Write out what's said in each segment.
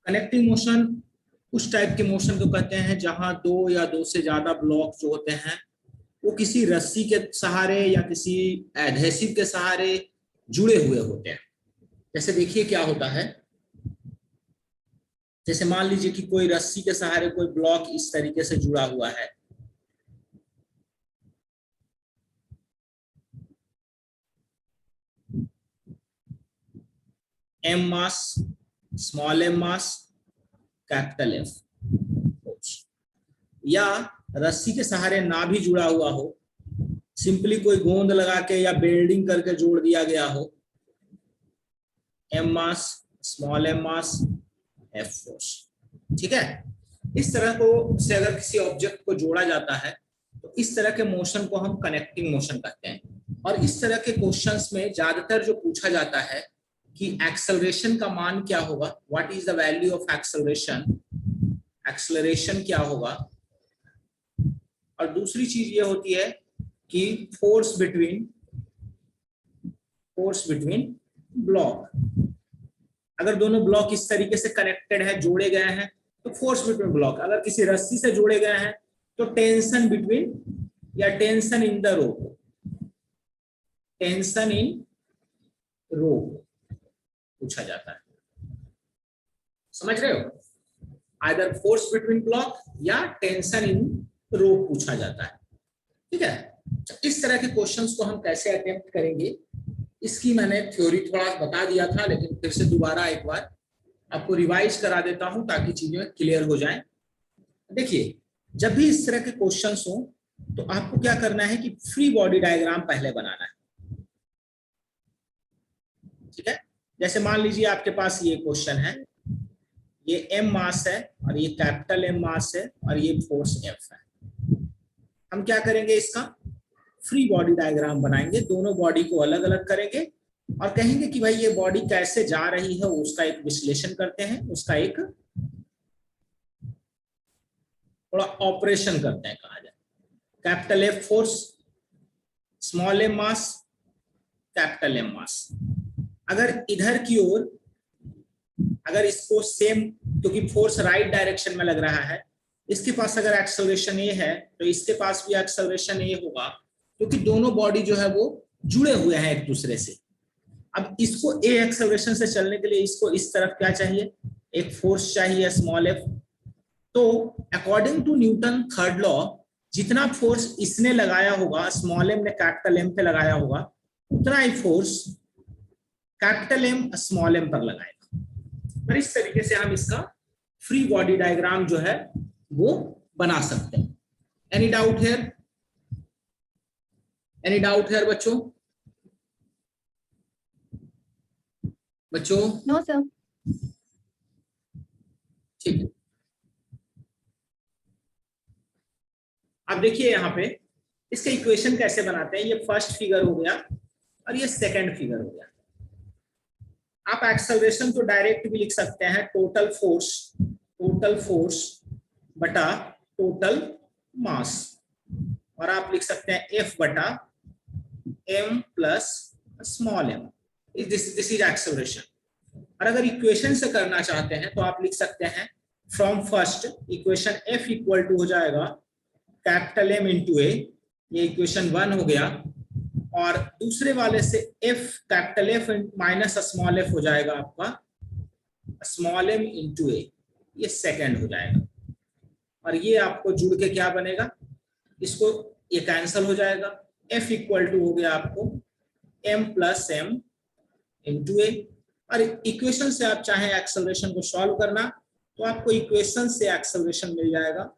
Connecting motion उस type के motion को कहते हैं जहां दो या दो से ज्यादा ब्लॉक जो होते हैं वो किसी रस्सी के सहारे या किसी एडहेसिव के सहारे जुड़े हुए होते हैं। जैसे देखिए क्या होता है, जैसे मान लीजिए कि कोई रस्सी के सहारे कोई ब्लॉक इस तरीके से जुड़ा हुआ है, एम मास, small M mass, capital F, या रस्सी के सहारे ना भी जुड़ा हुआ हो, सिंपली कोई गोंद लगा के या बेल्डिंग करके जोड़ दिया गया हो, एम मास, स्मॉल एम मास, एफ फोर्स। ठीक है, इस तरह को से अगर किसी ऑब्जेक्ट को जोड़ा जाता है तो इस तरह के मोशन को हम कनेक्टिंग मोशन कहते हैं। और इस तरह के क्वेश्चंस में ज्यादातर जो पूछा जाता है कि एक्सेलरेशन का मान क्या होगा, what is the value of acceleration, acceleration क्या होगा, और दूसरी चीज ये होती है कि फोर्स बिटवीन ब्लॉक। अगर दोनों ब्लॉक इस तरीके से कनेक्टेड है, जोड़े गए हैं, तो फोर्स बिटवीन ब्लॉक। अगर किसी रस्सी से जोड़े गए हैं तो टेंशन बिटवीन या tension in the rope, tension in rope पूछा जाता है। समझ रहे हो, आइदर फोर्स बिटवीन ब्लॉक या टेंशन इन रोप पूछा जाता है। ठीक है, इस तरह के क्वेश्चंस को हम कैसे अटेम्प्ट करेंगे इसकी मैंने थ्योरी थोड़ा बता दिया था, लेकिन फिर से दोबारा एक बार आपको रिवाइज करा देता हूं ताकि चीजें क्लियर हो जाएं। देखिए, जब भी इस तरह के क्वेश्चंस हो तो आपको क्या करना है कि फ्री बॉडी डायग्राम पहले बनाना है। ठीक है, जैसे मान लीजिए आपके पास ये क्वेश्चन है, ये एम मास है और ये कैपिटल एम मास है और ये फोर्स एफ है। हम क्या करेंगे, इसका फ्री बॉडी डायग्राम बनाएंगे, दोनों बॉडी को अलग अलग करेंगे और कहेंगे कि भाई ये बॉडी कैसे जा रही है उसका एक विश्लेषण करते हैं, उसका एक थोड़ा ऑपरेशन करते हैं कहा जाए। Capital F force, small M mass, capital M mass. अगर इधर की ओर, अगर इसको सेम, क्योंकि फोर्स राइट डायरेक्शन में लग रहा है, इसके पास अगर एक्सेलरेशन ए है तो इसके पास भी एक्सेलरेशन ए होगा, क्योंकि दोनों बॉडी जो है वो जुड़े हुए हैं एक दूसरे से। अब इसको ए एक्सेलरेशन से चलने के लिए इसको इस तरफ क्या चाहिए, एक फोर्स चाहिए स्मॉल एफ। तो according to Newton third law, जितना फोर्स इसने लगाया होगा, स्मॉल एम ने कैपिटल एम पे लगाया होगा, उतना ही force capital M small M पर लगाएगा। और इस तरीके से हम इसका फ्री बॉडी डायग्राम जो है वो बना सकते हैं। Any doubt here, any doubt here बच्चों? No sir. ठीक है, अब देखिए यहाँ पे इसका इक्वेशन कैसे बनाते हैं। ये फर्स्ट फिगर हो गया और ये सेकंड फिगर हो गया। आप एक्सेलरेशन तो डायरेक्ट भी लिख सकते हैं, टोटल फोर्स बटा टोटल मास, और आप लिख सकते हैं एफ बटा M plus small M, this is acceleration. और अगर इक्वेशन से करना चाहते हैं तो आप लिख सकते हैं from first equation F equal to हो जाएगा कैपिटल एम इंटू ए, ये इक्वेशन 1 हो गया, और दूसरे वाले से F capital F minus small F हो जाएगा आपका स्मॉल एम इंटू ए, ये सेकंड हो जाएगा। और ये आपको जुड़ के क्या बनेगा, इसको ये कैंसल हो जाएगा, एफ इक्वल टू हो गया आपको एम प्लस एम इंटू ए। और इक्वेशन से आप चाहें एक्सेलरेशन को सॉल्व करना तो आपको इक्वेशन से एक्सेलरेशन मिल जाएगा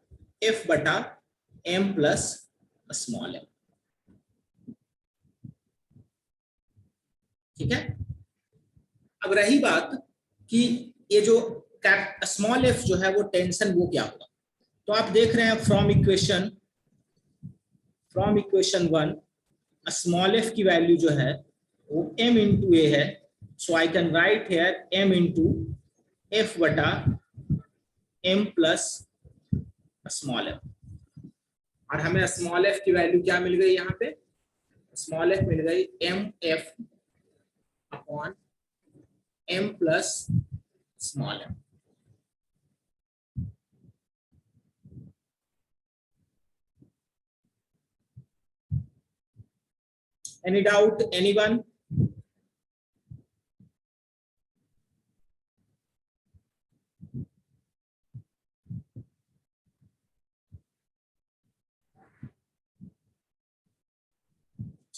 एफ बटा एम प्लस स्मॉल एम। ठीक है, अब रही बात कि ये जो स्मॉल एफ जो है वो टेंशन वो क्या होगा, तो आप देख रहे हैं फ्रॉम इक्वेशन 1 स्मॉल एफ की वैल्यू जो है वो m इंटू ए है, so I can write here m into f बटा m प्लस स्मॉल f, और हमें स्मॉल f की वैल्यू क्या मिल गई यहाँ पे, स्मॉल f मिल गई mf upon m plus small f। Any doubt, anyone?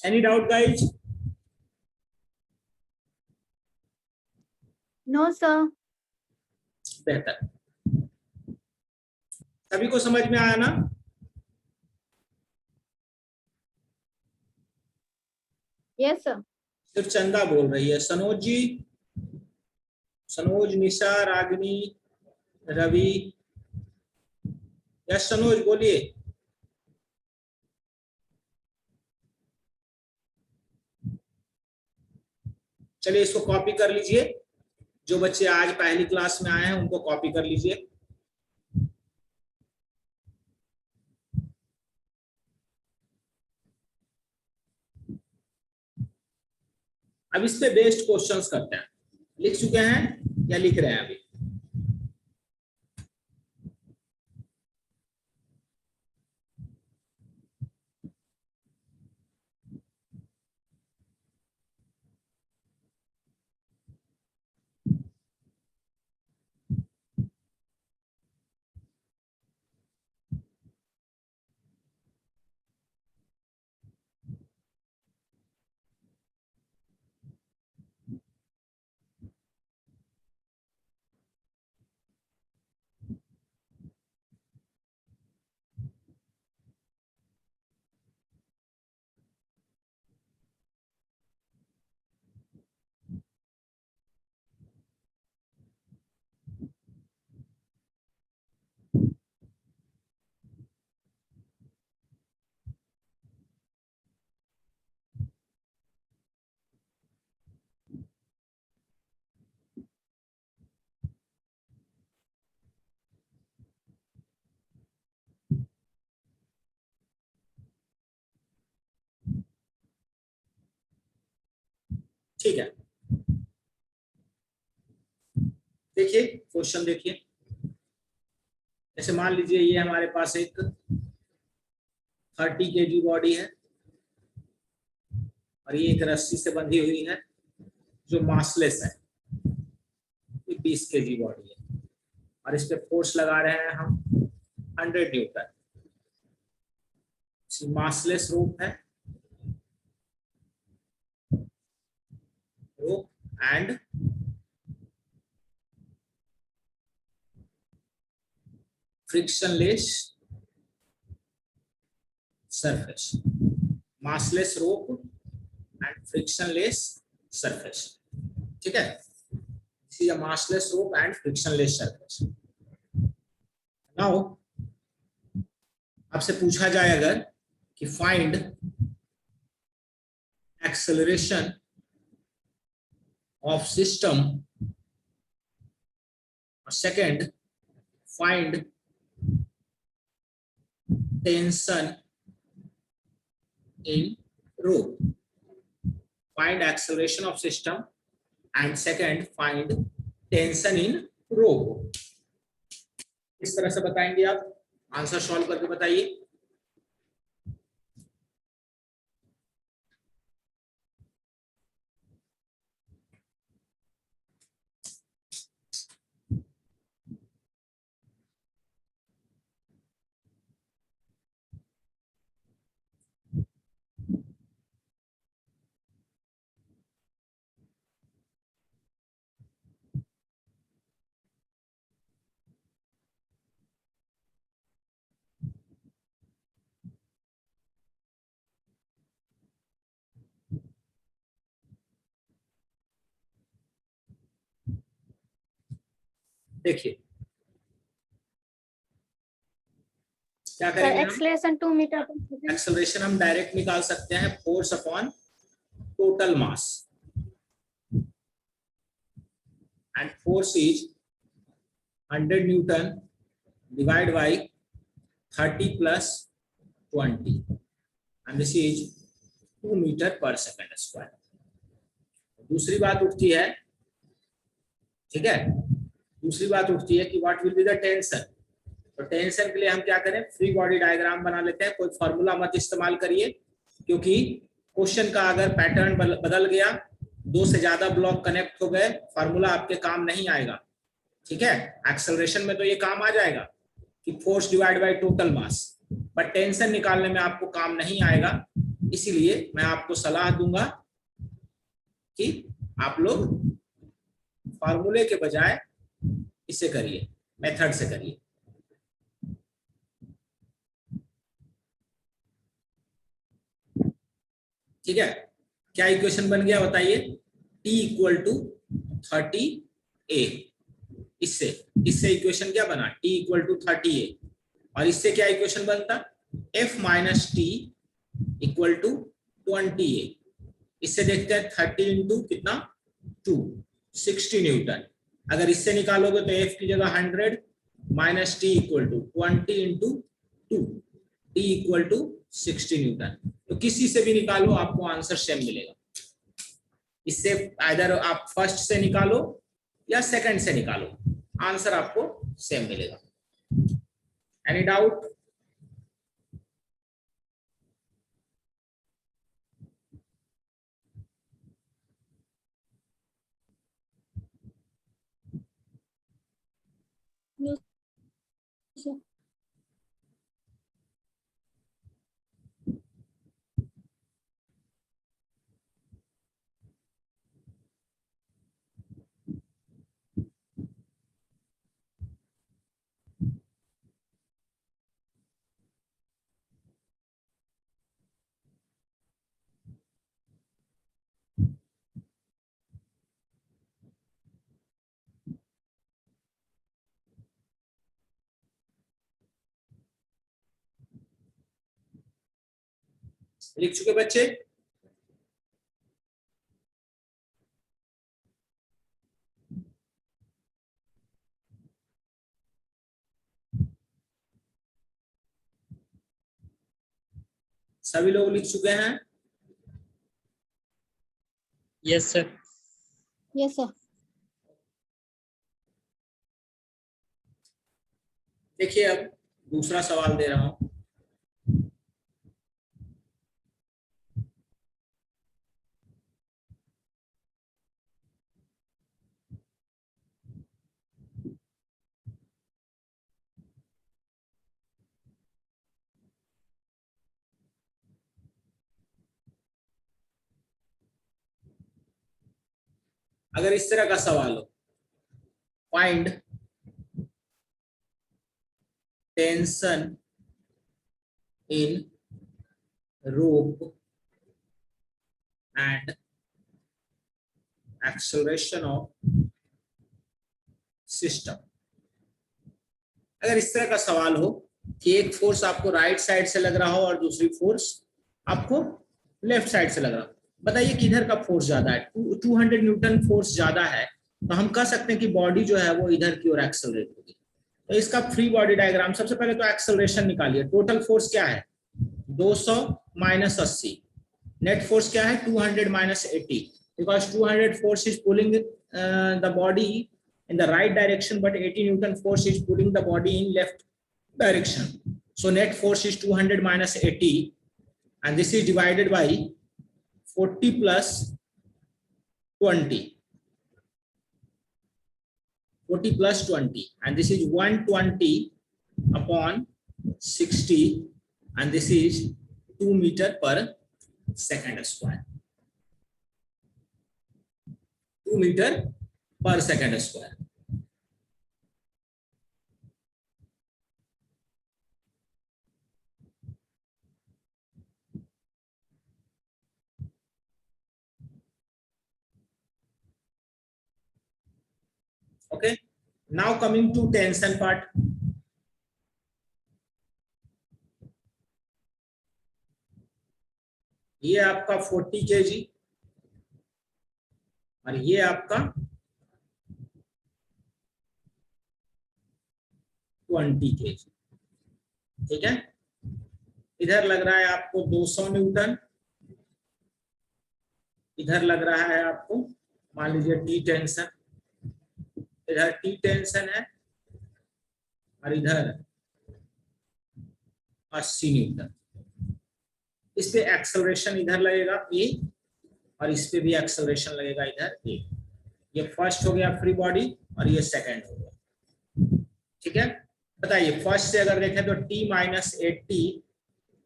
Any doubt, guys? No, sir. बेहतर, सभी को समझ में आया ना? Yes, sir. सिर्फ चंदा बोल रही है। सनोज जी, सनोज, निशा, रागिनी, रवि, यस सनोज बोलिए। चलिए इसको कॉपी कर लीजिए, जो बच्चे आज पहली क्लास में आए हैं उनको कॉपी कर लीजिए। अब इस पे बेस्ड क्वेश्चंस करते हैं। लिख चुके हैं या लिख रहे हैं अभी? ठीक है, देखिए क्वेश्चन देखिए। जैसे मान लीजिए ये हमारे पास एक 30 kg बॉडी है और ये एक रस्सी से बंधी हुई है जो मासलेस है। ये 20 kg बॉडी है और इस पे फोर्स लगा रहे हैं हम 100 न्यूटन। मासलेस रोप है, rope and frictionless surface, massless rope and frictionless surface. ठीक है, this is a massless rope and frictionless surface. Now आपसे पूछा जाए अगर कि फाइंड एक्सेलरेशन ऑफ सिस्टम और second find tension in rope, find acceleration of system and second find tension in rope। इस तरह से बताएंगे आप, आंसर सॉल्व करके बताइए। देखिए क्या करेंगे हम, एक्सेलरेशन 2 मीटर। एक्सेलरेशन हम डायरेक्ट निकाल सकते हैं, force upon total mass. and force is 100 Newton divided by 30 plus 20 and this is 2 metre पर सेकंड स्क्वायर। दूसरी बात उठती है, ठीक है, दूसरी बात उठती है कि what will be the tension. तो टेंशन के लिए हम क्या करें, फ्री बॉडी डायग्राम बना लेते हैं। कोई फॉर्मूला मत इस्तेमाल करिए क्योंकि क्वेश्चन का अगर पैटर्न बदल गया, दो से ज्यादा ब्लॉक कनेक्ट हो गए, फार्मूला आपके काम नहीं आएगा, ठीक है। एक्सेलरेशन में तो ये काम आ जाएगा कि force divide by total mass, but tension निकालने में आपको काम नहीं आएगा। इसीलिए मैं आपको सलाह दूंगा कि आप लोग फार्मूले के बजाय इसे करिए, मेथड से करिए। ठीक है, क्या इक्वेशन बन गया बताइए, T इक्वल टू 30A। इससे इक्वेशन क्या बना, T इक्वल टू 30A। और इससे क्या इक्वेशन बनता, F minus T equal to 20A। इससे देखते हैं 30 इंटू कितना 2, 60 न्यूटन। अगर इससे निकालोगे तो F की जगह 100 minus T equal to 20 into 2, T equal to 60 newton. तो किसी से भी निकालो आपको आंसर सेम मिलेगा। इससे आइदर आप फर्स्ट से निकालो या सेकंड से निकालो, आंसर आपको सेम मिलेगा। Any doubt? लिख चुके बच्चे? सभी लोग लिख चुके हैं? Yes sir. Yes sir. देखिए अब दूसरा सवाल दे रहा हूं। अगर इस तरह का सवाल हो, find tension in rope and acceleration of system। अगर इस तरह का सवाल हो कि एक फोर्स आपको राइट साइड से लग रहा हो और दूसरी फोर्स आपको लेफ्ट साइड से लग रहा हो, बताइए किधर का फोर्स ज्यादा है। 200 न्यूटन फोर्स ज्यादा है तो हम कह सकते हैं कि बॉडी जो है वो इधर की ओर एक्सेलरेट होगी। तो इसका फ्री बॉडी डायग्राम, सबसे पहले तो एक्सेलरेशन निकालिए। टोटल फोर्स क्या है, 200 माइनस 80। नेट फोर्स क्या है, 200 minus 80, because 200 force is pulling the body in the right direction but 80 Newton force is pulling the body in left direction. So net force is 200 minus 80 and this is divided by 40 plus 20. 40 plus 20 and this is 120 upon 60 and this is 2 meter per second square. 2 meter per second square. Okay, now coming to tension part। ये आपका 40 kg और ये आपका 20 kg, ठीक है। इधर लग रहा है आपको 200 न्यूटन, इधर लग रहा है आपको मान लीजिए टी टेंशन, इधर टी टेंशन है और इधर 80 न्यूटन। इस पे एक्सेलरेशन इधर लगेगा ए और इस पे भी एक्सेलरेशन लगेगा इधर ए। ये फर्स्ट हो गया फ्री बॉडी और ये सेकंड हो गया, ठीक है। बताइए फर्स्ट से अगर देखें तो t minus 80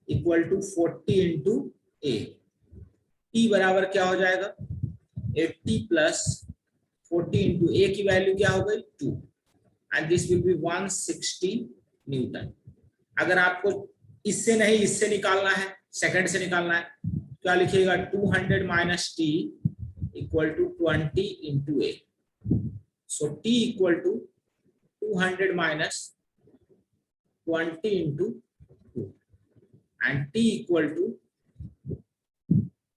equal to 40 into a. t बराबर क्या हो जाएगा 80 प्लस 40 इंटू ए की वैल्यू क्या हो गई 2 and this will B 160 Newton. अगर आपको इससे नहीं इससे निकालना है, सेकंड से निकालना है, क्या लिखिएगा 200 minus T equal to 20 into a. So T equal to 200 minus 20 into 2 and T equal to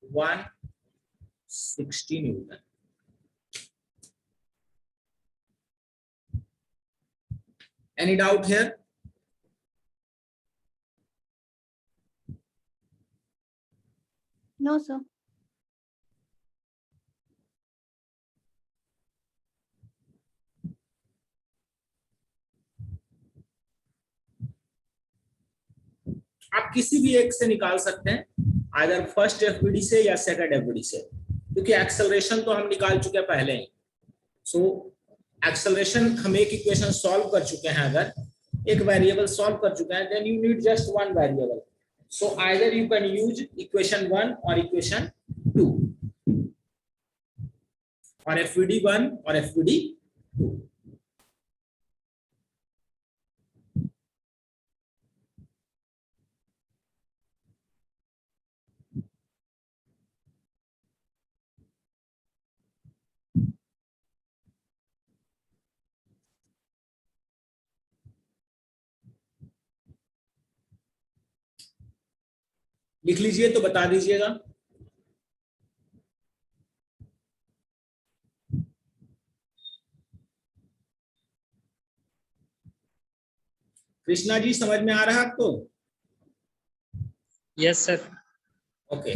160 newton. Any doubt here? No, sir. आप किसी भी एक से निकाल सकते हैं, आइदर फर्स्ट एफबीडी से या सेकंड एफबीडी से, क्योंकि एक्सेलरेशन तो हम निकाल चुके हैं पहले ही। सो एक्सेलरेशन हम एक इक्वेशन सॉल्व कर चुके हैं, अगर एक वेरिएबल सॉल्व कर चुके हैं, then you need just one variable. So either you can use equation 1 और इक्वेशन 2 और एफबीडी 1 और एफबीडी 2। लिख लीजिए तो बता दीजिएगा। कृष्णा जी समझ में आ रहा है आपको? Yes sir. Okay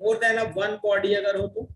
more than of one body अगर हो तो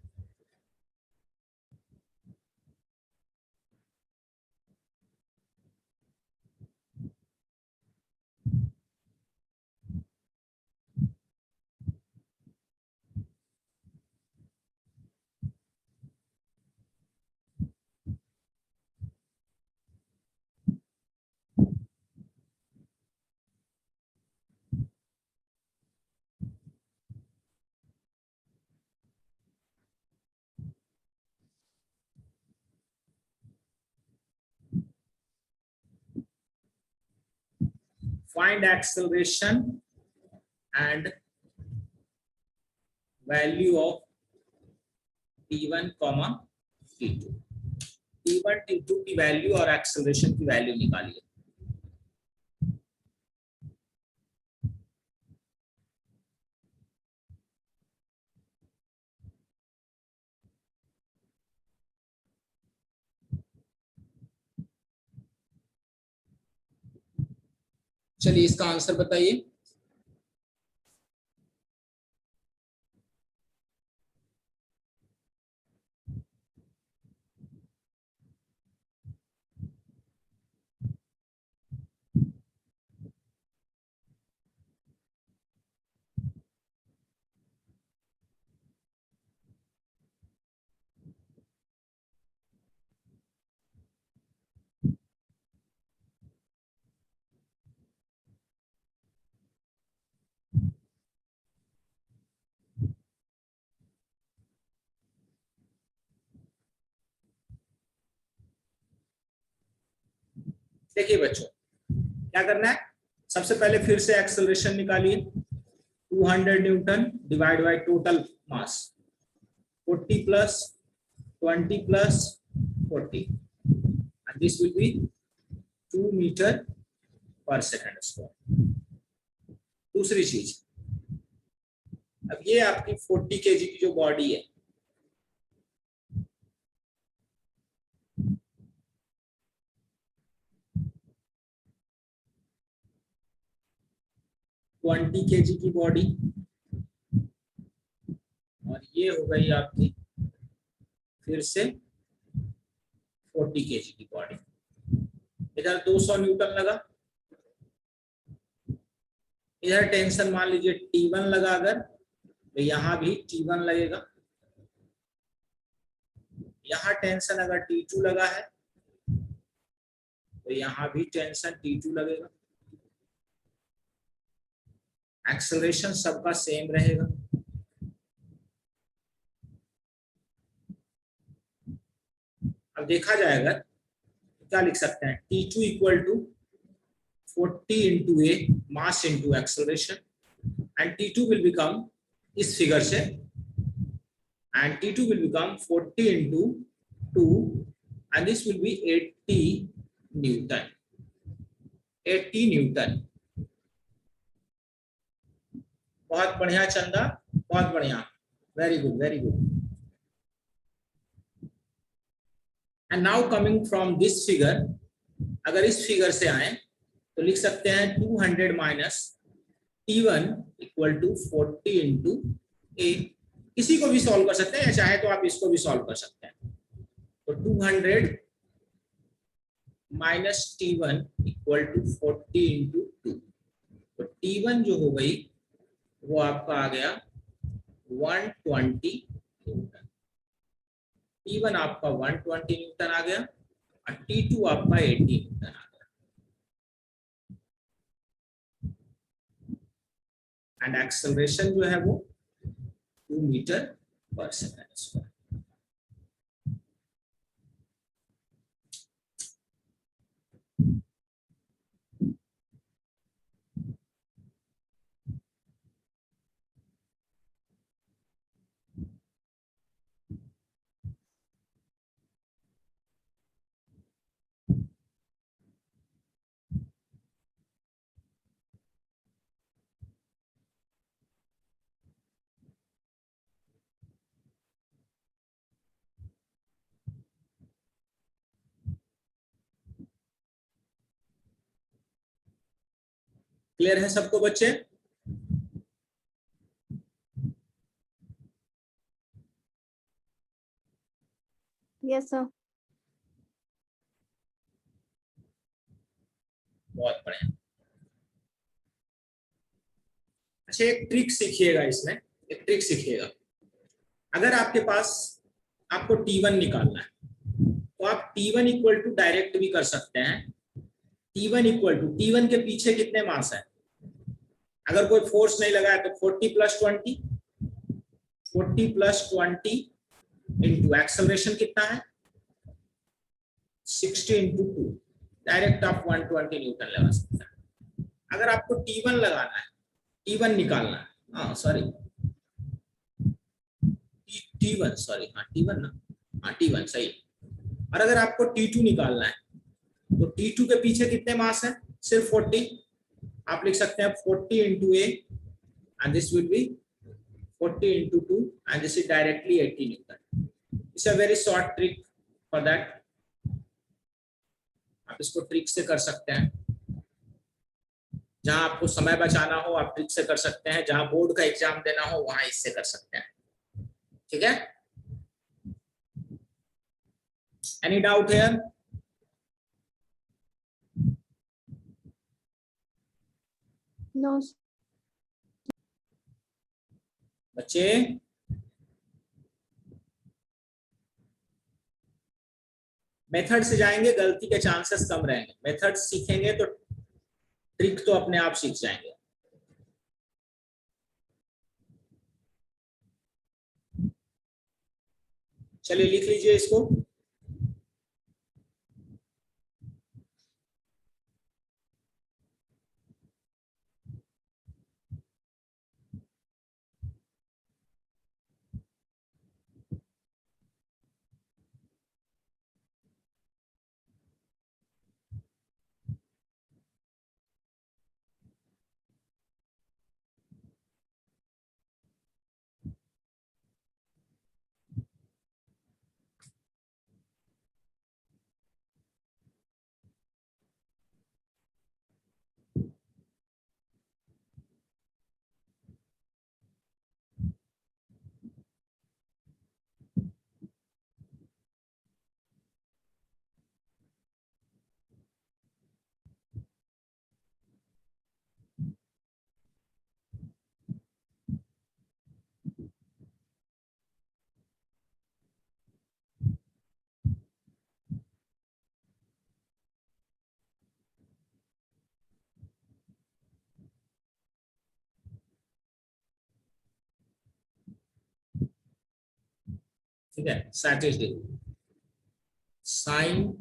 find acceleration and value of t1 comma t2। t1 t2 की वैल्यू और एक्सेलरेशन की वैल्यू निकालिए। चलिए इसका आंसर बताइए। देखिए बच्चों क्या करना है, सबसे पहले फिर से एक्सेलरेशन निकालिए। 200 Newton divide by total mass, 40 plus 20 plus 40, and this will be 2 meter per second square। दूसरी चीज, अब ये आपकी 40 kg की जो बॉडी है, ट्वेंटी kg की बॉडी, और ये हो गई आपकी फिर से 40 kg की बॉडी। इधर 200 न्यूटन लगा, इधर टेंशन मान लीजिए T1 लगा, अगर तो यहाँ भी T1 लगेगा, यहाँ टेंशन अगर T2 लगा है तो यहाँ भी टेंशन T2 लगेगा। एक्सेलरेशन सबका सेम रहेगा। अब देखा जाएगा क्या लिख सकते हैं, T2 equal to 40 into a mass into acceleration, and T2 will become इस फिगर से, and T2 will become 40 into 2 and this will be 80 newton. 80 newton. बहुत बढ़िया चंदा, बहुत बढ़िया, very good very good. And now coming from this figure, अगर इस figure से आए तो लिख सकते हैं 200 minus T1 equal to 40 into A. किसी को भी सॉल्व कर सकते हैं, या चाहे तो आप इसको भी सॉल्व कर सकते हैं। तो 200 minus T1 equal to 40 into 2, तो T1 जो हो गई वो आपका आ गया 120 न्यूटन। T1 आपका 120 न्यूटन आ गया, और T2 आपका 80 न्यूटन आ गया। एंड एक्सेलरेशन जो है वो 2 मीटर पर सेकंड स्क्वायर। क्लियर है सबको बच्चे? Yes, sir. बहुत बढ़िया। अच्छा, एक ट्रिक सीखिएगा, इसमें एक ट्रिक सीखिएगा। अगर आपके पास आपको T1 निकालना है तो आप T1 इक्वल टू डायरेक्ट भी कर सकते हैं। T1 इक्वल टू, T1 के पीछे कितने मास है, अगर कोई फोर्स नहीं लगा है तो 40 प्लस 20, 40 प्लस 20 इंटू एक्सेलरेशन कितना है 60 इंटू 2, डायरेक्ट आप 120 न्यूटन लगा सकते हैं। अगर आपको T1 लगाना है, T1 निकालना है, हाँ सॉरी T1, सॉरी हाँ T1 ना, हाँ T1 सही। और अगर आपको T2 निकालना है तो T2 के पीछे कितने मास है, सिर्फ 40, आप लिख सकते हैं 40 into A and this will B 40 into 2 and this is directly 80 Newton. It's a very short trick for that. आप इसको ट्रिक से कर सकते हैं, जहां आपको समय बचाना हो आप ट्रिक से कर सकते हैं, जहां बोर्ड का एग्जाम देना हो वहां इससे कर सकते हैं। ठीक है, एनी डाउट हियर? No. बच्चे मेथड से जाएंगे, गलती के चांसेस कम रहेंगे। मेथड सीखेंगे तो ट्रिक तो अपने आप सीख जाएंगे। चलिए लिख लीजिए इसको। ठीक है, 37 degree sine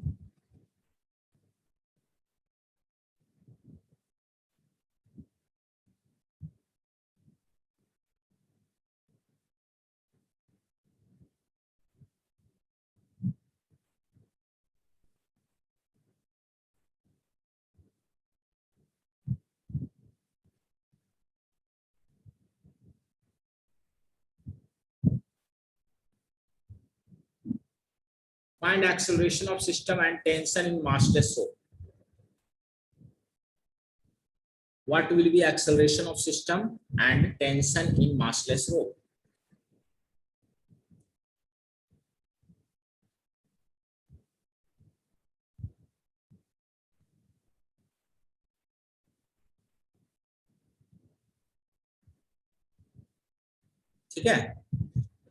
find acceleration of system and tension in massless rope. What will be acceleration of system and tension in massless rope? ठीक है,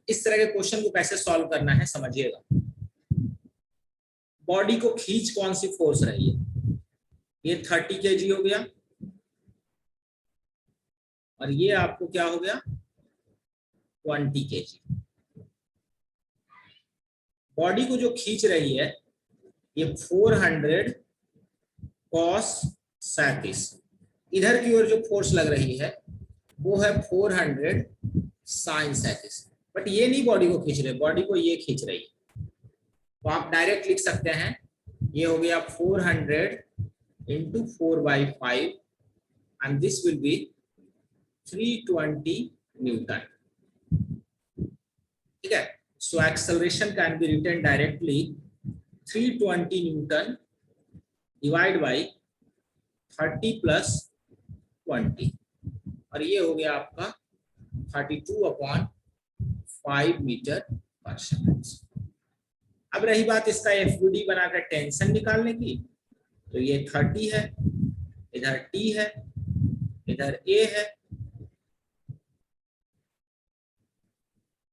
इस तरह के क्वेश्चन को कैसे सॉल्व करना है समझिएगा। बॉडी को खींच कौन सी फोर्स रही है, ये 30 kg हो गया और ये आपको क्या हो गया 20 kg। बॉडी को जो खींच रही है ये 400 cos 37, इधर की ओर जो फोर्स लग रही है वो है 400 sin 37, बट ये नहीं बॉडी को खींच रही, बॉडी को ये खींच रही है। तो आप डायरेक्ट लिख सकते हैं, ये हो गया 400 into 4/5 and this will be 320 Newton. ठीक है, so acceleration can be written directly 320 Newton divided by 30 plus 20 और ये हो गया आपका 32/5 मीटर पर सेकंड। अब रही बात इसका एफयूडी बनाकर टेंशन निकालने की, तो ये 30 है, इधर T है, इधर A है,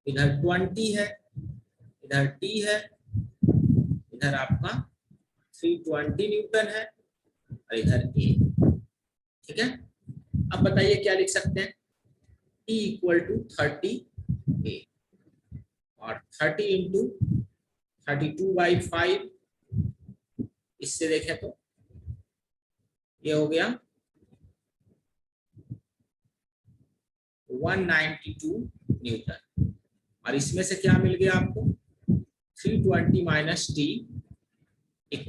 इधर 20 है, इधर T है, इधर आपका 320 न्यूटन है और इधर A। ठीक है, अब बताइए क्या लिख सकते हैं, T = 30A और 30 इंटू 32/5, इससे देखें तो ये हो गया 192 न्यूटन और इसमें से क्या मिल गया आपको 320 minus T =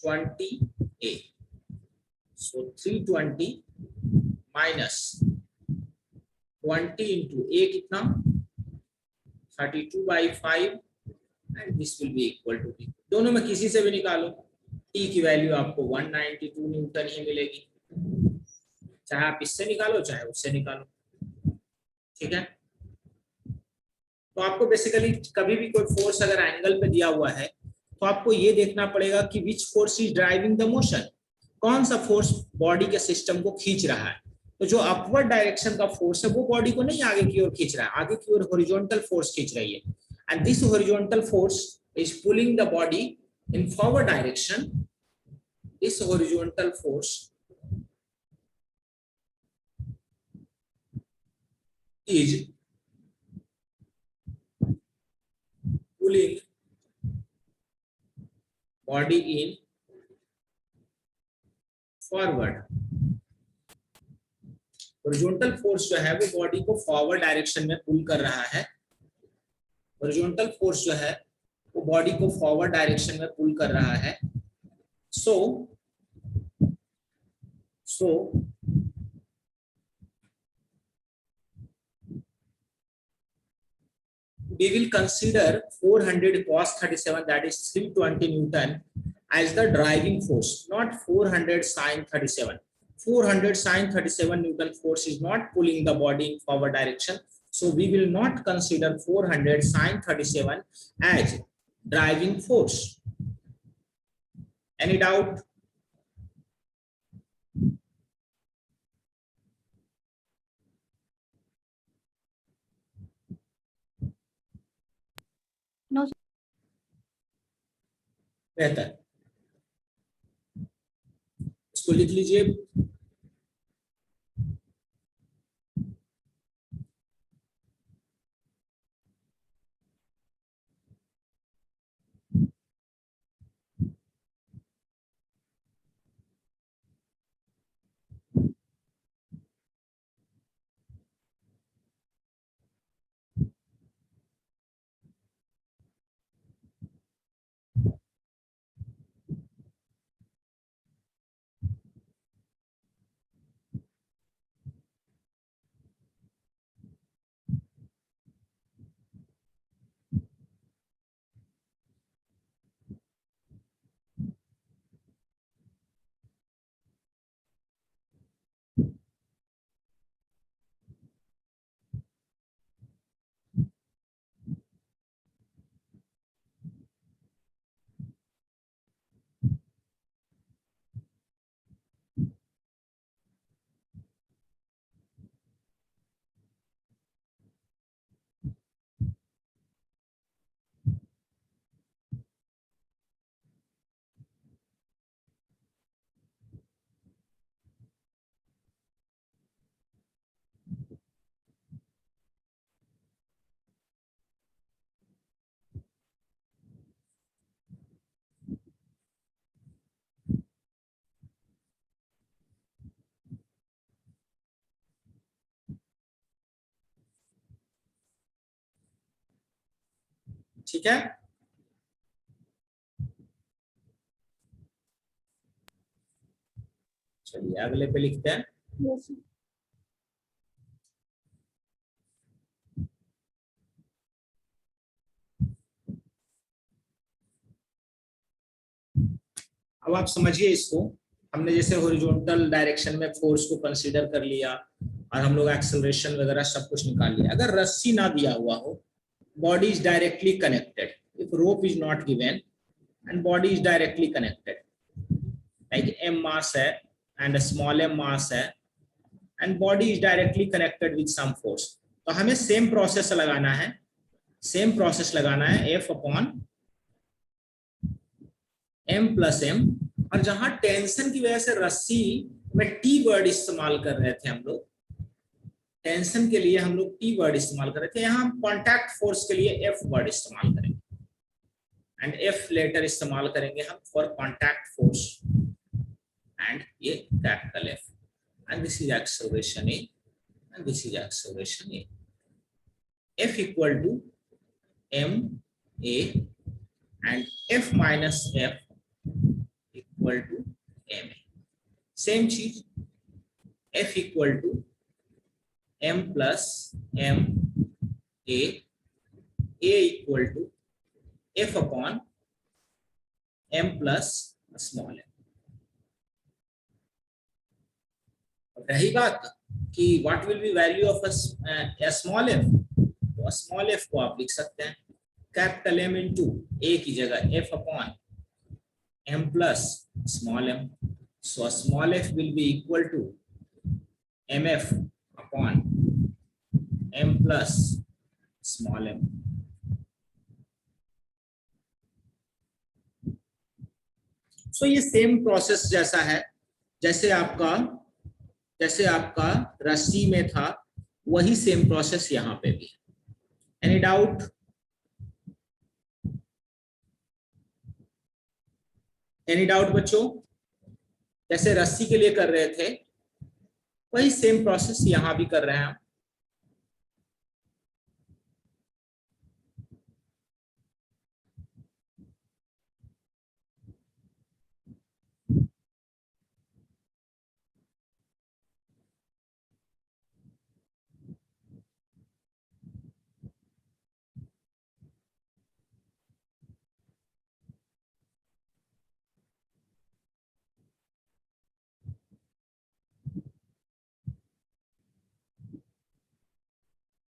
20A। So 320 minus 20 into A कितना 32/5 and this will be equal to T। दोनों में किसी से भी निकालो, T की वैल्यू आपको 192 न्यूटन ही मिलेगी, चाहे आप इससे निकालो चाहे उससे निकालो। ठीक है, तो आपको बेसिकली कभी भी कोई फोर्स अगर एंगल पे दिया हुआ है तो आपको ये देखना पड़ेगा कि which force is driving the motion, कौन सा फोर्स बॉडी के सिस्टम को खींच रहा है। तो जो अपवर्ड डायरेक्शन का फोर्स है वो बॉडी को नहीं आगे की ओर खींच रहा है, आगे की ओर हॉरिजॉन्टल फोर्स खींच रही है and this horizontal force is pulling the body in forward direction. This horizontal force is pulling body in forward। Horizontal force जो है वो बॉडी को फॉरवर्ड डायरेक्शन में पुल कर रहा है, हॉरिजॉन्टल फोर्स जो है वो बॉडी को फॉरवर्ड डायरेक्शन में पुल कर रहा है। सो we will consider 400 cos 37, that is 320 Newton, as the driving force, not 400 sin 37. 400 sin 37 Newton force is not pulling the body in forward direction, so we will not consider 400 sin 37 as driving force. Any doubt? No. बेहतर, इसको लिख लीजिए। ठीक है, चलिए अगले पे लिखते हैं। Yes, sir. अब आप समझिए इसको, हमने जैसे हॉरिजॉन्टल डायरेक्शन में फोर्स को कंसीडर कर लिया और हम लोग एक्सेलरेशन वगैरह सब कुछ निकाल लिया। अगर रस्सी ना दिया हुआ हो, body is directly connected, if rope is not given and body is directly connected, like m mass है and a small m mass है and body is directly connected with some force, तो हमें सेम प्रोसेस लगाना है, same process लगाना है F upon m plus m। और जहां टेंशन की वजह से रस्सी में T वर्ड इस्तेमाल कर रहे थे हम लोग, टेंशन के लिए हम लोग T वर्ड इस्तेमाल कर रहे थे, यहाँ हम कॉन्टैक्ट फोर्स के लिए F वर्ड इस्तेमाल करेंगे एंड F लेटर इस्तेमाल करेंगे हम फॉर कॉन्टैक्ट फोर्स एंड ये capital F, and this is acceleration A and this is acceleration A. F equal to m A and F minus F equal to m A. Same चीज, F equal to m plus m A, A equal to F upon m plus small m। रही बात कि what will be value of small F, तो small F को आप लिख सकते हैं कैपिटल एम इंटू ए की जगह F upon M plus small M, so small F will be equal to M F upon M plus small M. So ये same process जैसा है जैसे आपका रस्सी में था, वही सेम प्रोसेस यहां पे भी है। Any doubt? एनी डाउट बच्चों? जैसे रस्सी के लिए कर रहे थे वही सेम प्रोसेस यहां भी कर रहे हैं हम।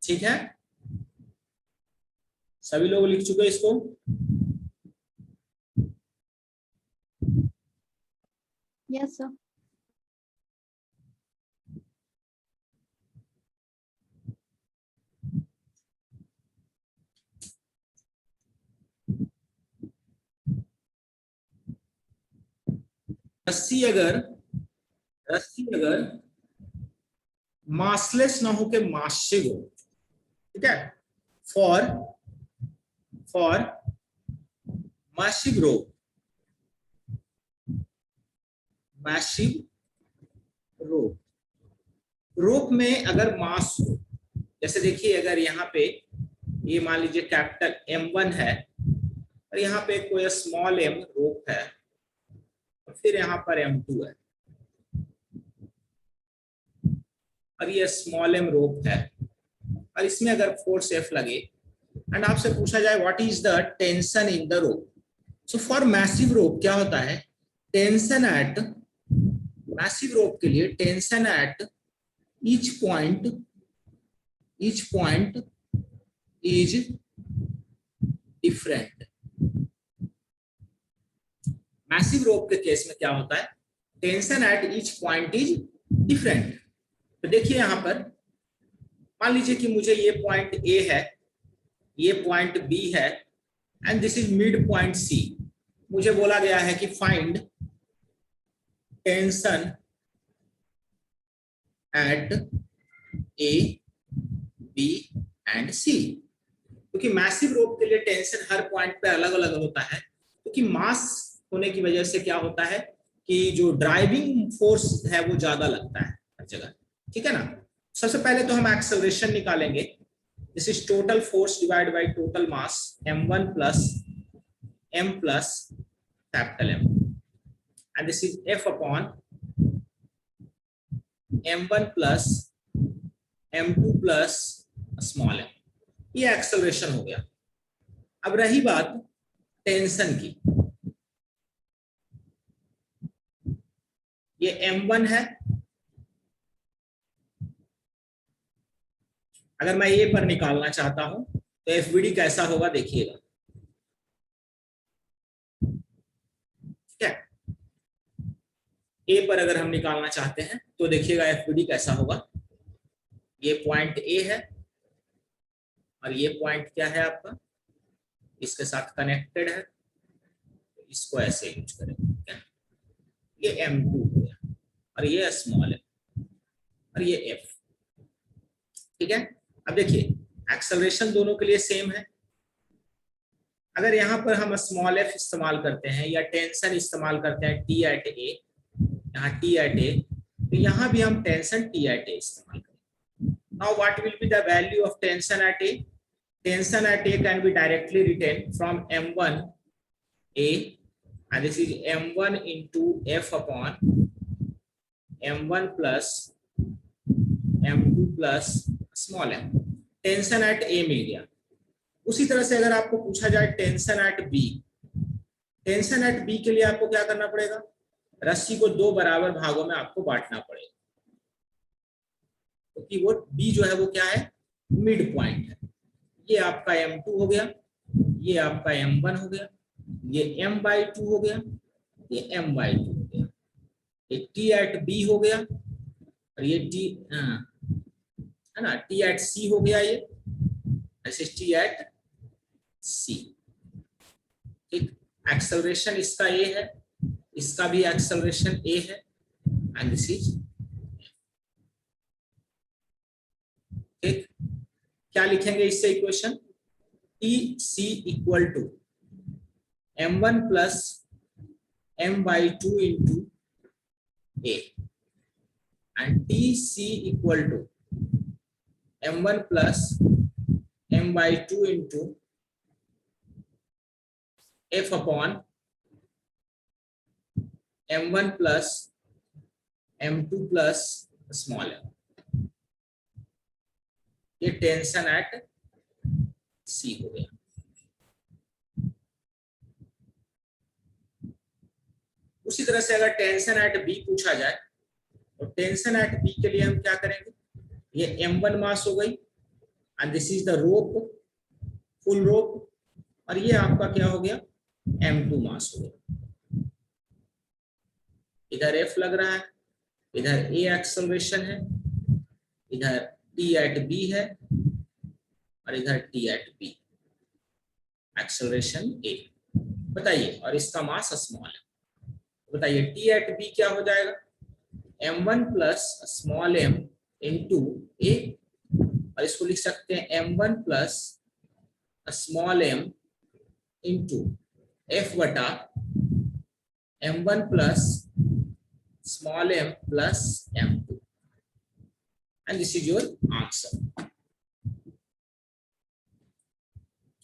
ठीक है, सभी लोग लिख चुके इसको? Yes, sir. रस्सी अगर मासलेस ना हो के मासिव हो, ठीक है, फॉर मैसिव रोप में अगर मास हो, जैसे देखिए अगर यहाँ पे ये मान लीजिए कैपिटल M1 है और यहाँ पे कोई स्मॉल m रोप है और फिर यहाँ पर M2 है और ये स्मॉल m रोप है और इसमें अगर फोर्स F लगे एंड आपसे पूछा जाए what is the tension in the rope, so for massive rope क्या होता है, टेंशन एट मैसिव रोप के लिए tension at each point is different. Massive rope के केस में क्या होता है, tension at each point is different. तो देखिए यहां पर मान लीजिए कि मुझे ये पॉइंट A है, ये पॉइंट B है and this is mid point C। मुझे बोला गया है कि find tension eight A, B and C। क्योंकि मैसिव रोप के लिए टेंशन हर पॉइंट पे अलग अलग होता है, क्योंकि मास होने की वजह से क्या होता है कि जो ड्राइविंग फोर्स है वो ज्यादा लगता है हर जगह, ठीक है ना। सबसे पहले तो हम एक्सेलरेशन निकालेंगे, This is total force divided by total mass, m1 plus m plus capital M, and this is F upon m1 plus m2 plus small m. ये एक्सेलरेशन हो गया। अब रही बात टेंशन की, ये m1 है, अगर मैं ए पर निकालना चाहता हूं तो एफबीडी कैसा होगा देखिएगा, ठीक है। ए पर अगर हम निकालना चाहते हैं तो देखिएगा एफबीडी कैसा होगा। ये पॉइंट ए है और ये पॉइंट क्या है आपका, इसके साथ कनेक्टेड है, इसको ऐसे यूज करेंगे। ये m2 हो गया और ये स्मॉल है और ये f, ठीक है। अब देखिए एक्सेलरेशन दोनों के लिए सेम है। अगर यहाँ पर हम स्मॉल f इस्तेमाल करते हैं या टेंशन इस्तेमाल करते हैं t at a, यहाँ t at a, तो यहाँ भी हम टेंशन t at a इस्तेमाल करेंगे। Now what will be the value of tension at a? Tension at a can be directly written from m1 a, and this is m1 into f upon m1 plus m2 plus small m। Tension at A मिल गया। उसी तरह से अगर आपको पूछा जाए tension at B, tension at B के लिए आपको क्या करना पड़ेगा, रस्सी को दो बराबर भागों में आपको बांटना पड़ेगा, क्योंकि वो बी जो है वो क्या है, मिड पॉइंट है। ये आपका m2 हो गया, ये आपका m1 हो गया, ये m/2 हो गया, ये m/2 हो गया, ये t एट बी हो गया और ये t है ना, t एट c हो गया, ये ऐसे t एट c, ठीक। एक्सेलरेशन इसका a है, इसका भी एक्सेलरेशन a है, एंड दिस इज, ठीक। क्या लिखेंगे इससे equation, Tc equal to m1 plus m/2 into a, and Tc equal to m1 plus m/2 into f upon m1 plus m2 plus small m। ये tension at C हो गया। उसी तरह से अगर टेंशन एट बी पूछा जाए तो टेंशन एट बी के लिए हम क्या करेंगे, ये m1 मास हो गई and this is the rope, full rope, और ये आपका क्या हो गया, m2 मास हो गया। इधर f लग रहा है, इधर a एक्सेलरेशन है, इधर t एट b है और इधर t at b, acceleration a। बताइए, और इसका मास स्मॉल है, बताइए t एट b क्या हो जाएगा, m1 plus small m into a, और इसको लिख सकते हैं m1 plus small m into f बटा m1 plus small m plus m2, and this is your answer.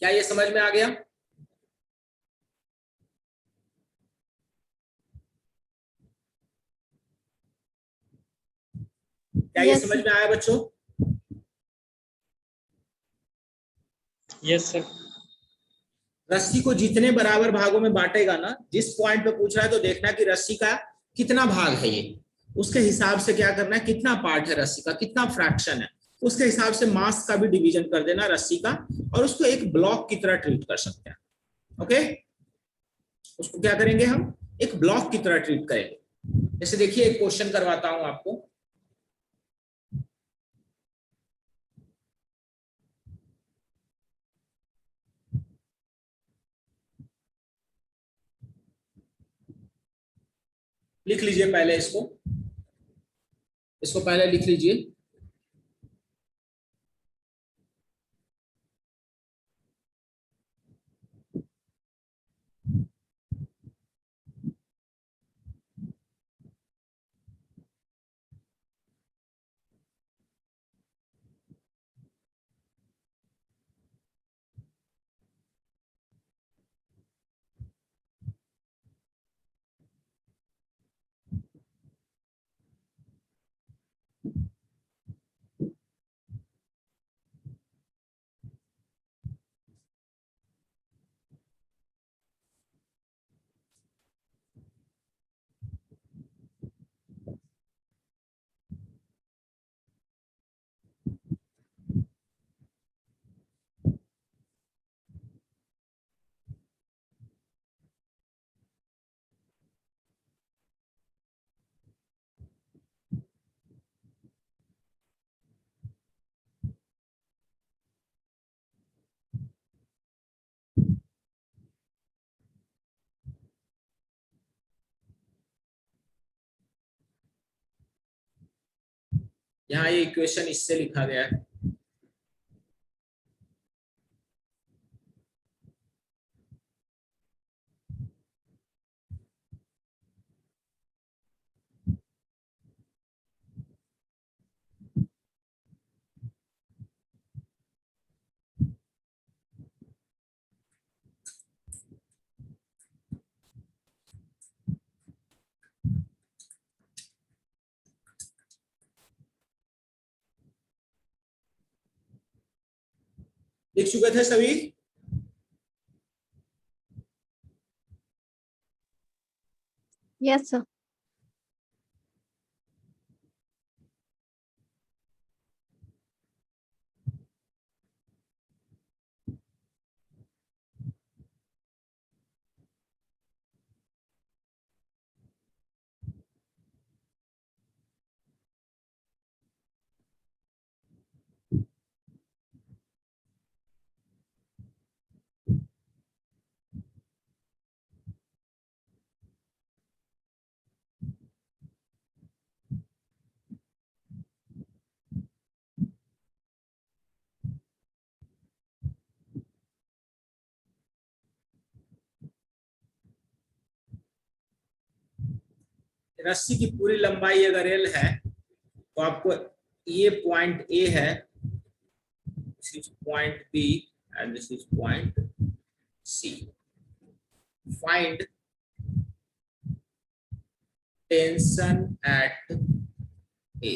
क्या ये समझ में आ गया? क्या ये समझ में आया बच्चों? Yes sir. रस्सी को जितने बराबर भागों में बांटेगा ना, जिस पॉइंट पे पूछ रहा है तो देखना कि रस्सी का कितना भाग है, ये उसके हिसाब से क्या करना है, कितना पार्ट है रस्सी का, कितना फ्रैक्शन है, उसके हिसाब से मास का भी डिवीजन कर देना रस्सी का, और उसको एक ब्लॉक की तरह ट्रीट कर सकते हैं। ओके, उसको क्या करेंगे, हम एक ब्लॉक की तरह ट्रीट करेंगे। जैसे देखिए एक क्वेश्चन करवाता हूं आपको, लिख लीजिए पहले इसको पहले लिख लीजिए। यहाँ ये इक्वेशन इससे लिखा गया है। लिख चुके थे सभी? Yes, sir. रस्सी की पूरी लंबाई अगर एल है तो आपको ये पॉइंट ए है, this is point B and this is point C. Find tension at A.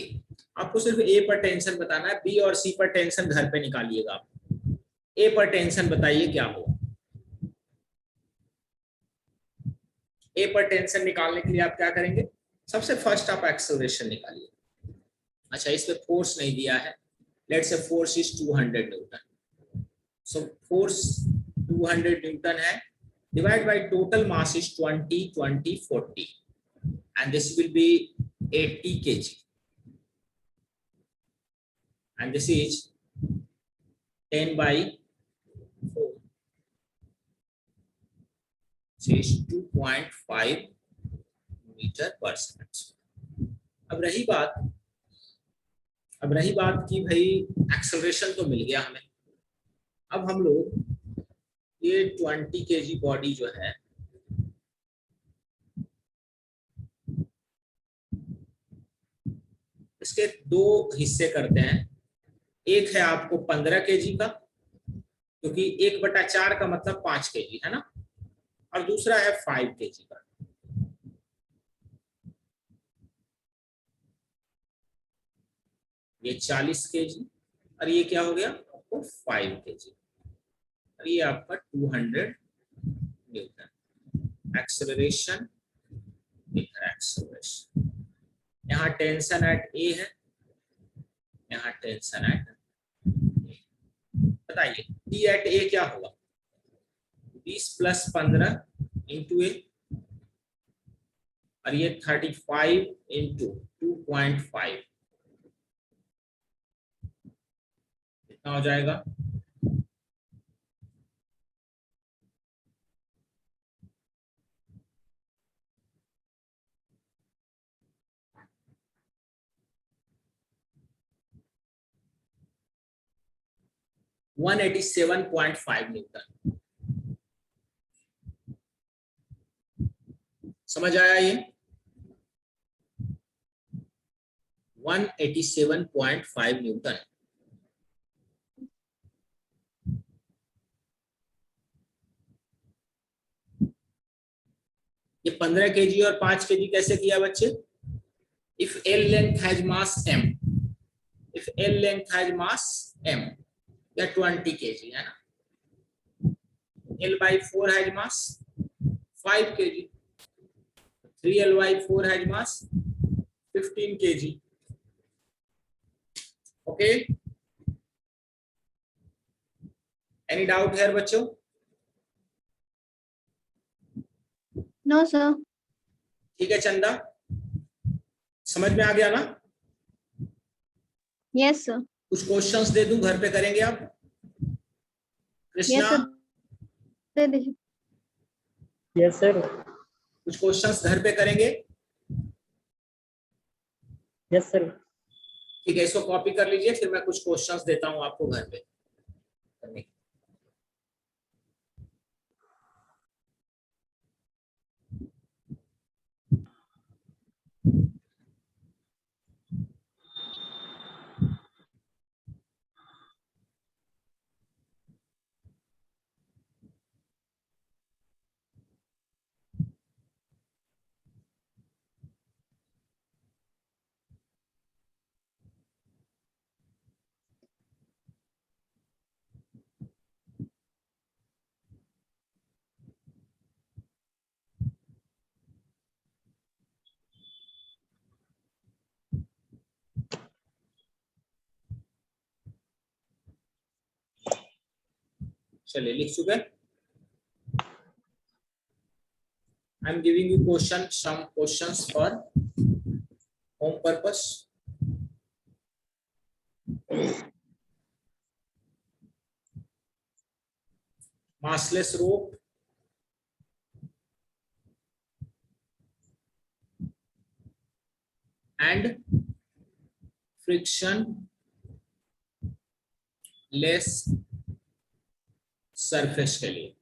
आपको सिर्फ ए पर टेंशन बताना है, बी और सी पर टेंशन घर पे निकालिएगा आप। ए पर टेंशन बताइए क्या होगा। ए पर टेंशन निकालने के लिए आप क्या करेंगे, सबसे फर्स्ट आप एक्सेलरेशन निकालिए। अच्छा, इस पे फोर्स नहीं दिया है, let's say force is 200 newton. So force 200 newton है, divide by total mass is 20 20 40 and this will be 80 kg and this is 10 by 4, which is 2.5 metre पर सेकंड। अब रही बात कि भाई एक्सेलरेशन तो मिल गया हमें। अब हम लोग ये 20 kg बॉडी जो है इसके दो हिस्से करते हैं। एक है आपको 15 kg का, क्योंकि 1/4 का मतलब 5 kg है ना, और दूसरा है 5 kg का। ये 40 kg और ये क्या हो गया आपको 5 kg और ये आपका 200 न्यूटन। Acceleration, acceleration. यहाँ टेंशन एट ए है, यहाँ टेंशन एट। बताइए टी एट ए क्या होगा, 20 + 15 इंटू ए और ये 35 इंटू 2.5 कितना हो जाएगा। One 187.5 Newton. समझ आया ये? 187.5 न्यूटन। ये 15 kg और 5 kg कैसे किया बच्चे? If L length has mass m, if L length has mass m, या 20 kg है ना, L/4 has mass 5 kg, 3L/4 has mass 15 kg। Okay, any doubt है बच्चों? No, sir. ठीक है चंदा, समझ में आ गया ना? Yes, sir. कुछ क्वेश्चंस दे दूं, घर पे करेंगे आप? Krishna, Yes, sir. दे दीजिए। Yes sir. कुछ क्वेश्चंस घर पे करेंगे? Yes sir. ठीक है, इसको कॉपी कर लीजिए, फिर मैं कुछ क्वेश्चंस देता हूं आपको घर पे करने के। चलिए, लिख चुके। I am giving you question, some questions for home purpose. massless rope and friction less surface के लिए।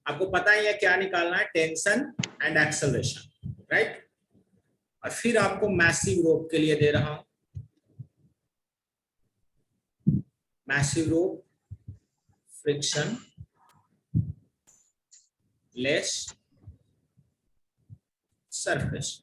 आपको पता है ये क्या निकालना है, टेंशन एंड एक्सेलरेशन, राइट। और फिर आपको मैसिव रोप के लिए दे रहा हूं, massive rope, friction less surface.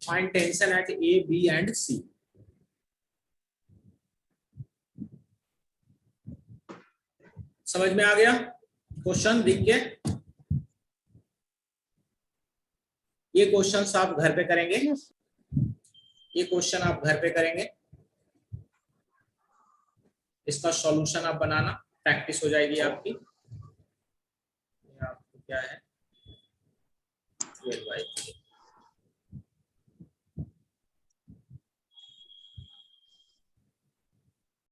Find tension at A, B and C. समझ में आ गया क्वेश्चन दिख के? ये क्वेश्चन आप घर पे करेंगे, ये क्वेश्चन आप घर पे करेंगे, इसका सॉल्यूशन आप बनाना, प्रैक्टिस हो जाएगी आपकी। आपको क्या है 12/3